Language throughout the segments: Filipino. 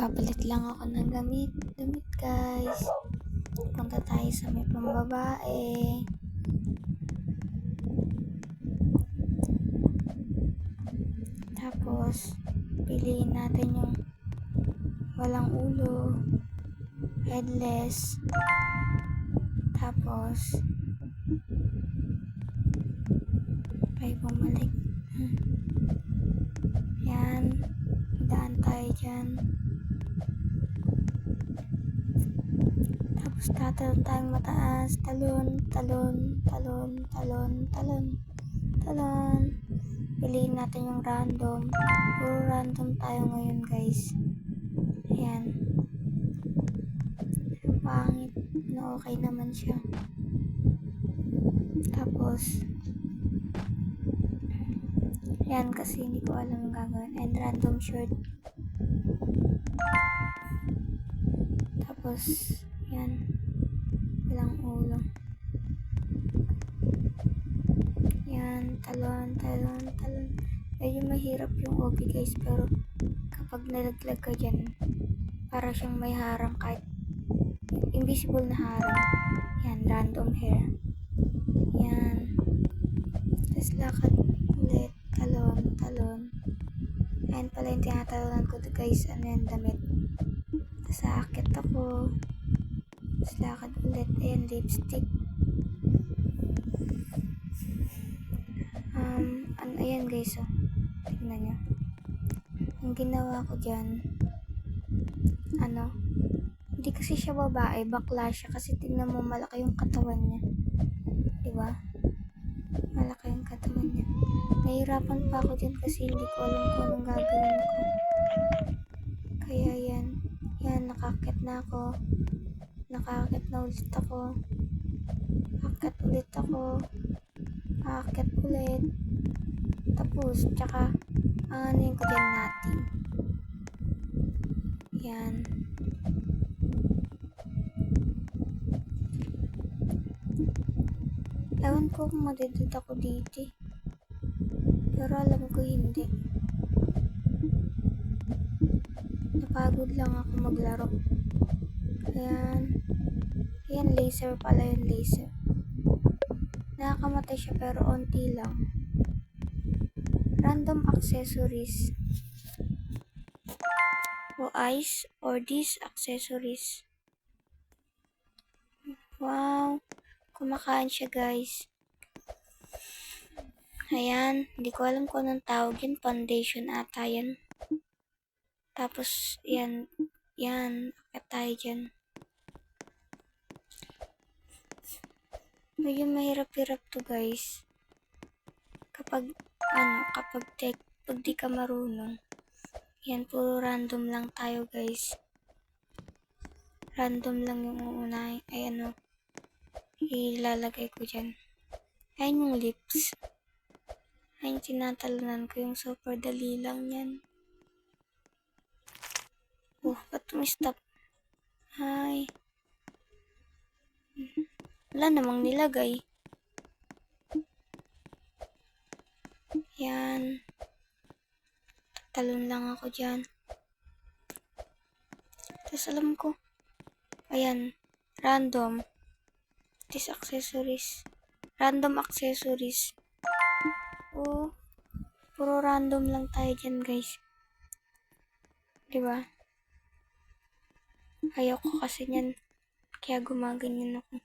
Papalit lang ako ng damit guys. Punta tayo sa may pambabae. Tapos, piliin natin yung walang ulo, headless. Tapos, ay bumalik. Yan, daan tayo dyan. Tapos tatalon tayong mataas, talon. Piliin natin yung random. Puro random tayo ngayon guys. Ayan. Pangit na okay naman siya. Tapos, yan kasi hindi ko alam yung gagawin. And random shirt. Tapos, yan. Walang ulo. Yan. Talon. Medyo mahirap yung OP guys. Pero, kapag nalaglag ka dyan, para siyang may harang kahit invisible na harang. Yan. Random hair. Yan. Tapos, lakad ulit. Talon. Ayan pala yung tinatalonan ko guys. Ano yung damit. Tapos aakit ako. Tapos lakad ulit. Ayan, lipstick. Ayan guys, oh. Tignan nyo. Ang ginawa ko dyan, hindi kasi siya babae, bakla siya. Kasi tignan mo, malaki yung katawan niya. Diba? Malaki yung katawan niya. Nahirapan pa ako dyan kasi hindi ko alam kung anong gagawin ko. Kaya yan. Yan, nakakit na ako. Nakakit na ulit ako. Akit ulit ako. Akit ulit. Tapos, tsaka, ano yung ko dyan natin. Yan. Ewan ko kung madeded ako dito. Pero alam ko hindi. Napagod lang ako maglaro. Ayan. Ayan, laser pala yung laser. Nakakamatay siya pero onti lang. Random accessories. O eyes or these accessories. Wow. Kumakain siya guys. Ayan. Hindi ko alam kung anong tawag yun. Foundation ata yan. Tapos, yan. Akit tayo dyan. Medyo mahirap-hirap to guys. Kapag di ka marunong. Yan, puro random lang tayo guys. Random lang yung uunahin. Ay ilalagay ko dyan. Ayan yung lips. Ayan, tinatalunan ko yung super dali lang yan. Ba't stop? Ay. Wala namang nilagay. Yan. Talon lang ako dyan. Tapos alam ko. Ayan. Random. These accessories. Random accessories. Puro random lang tayo dyan guys. Diba? Ayaw ko kasi nyan. Kaya gumaganyan ako.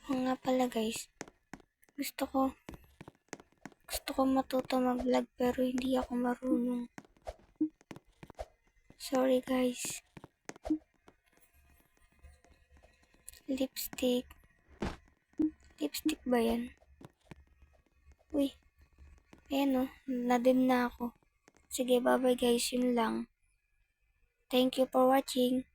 Nga pala guys. Gusto ko matuto mag-vlog pero hindi ako marunong. Sorry guys. Lipstick. Lipstick ba yan? Uy. Ayan nadim na ako. Sige, bye bye guys. Yun lang. Thank you for watching.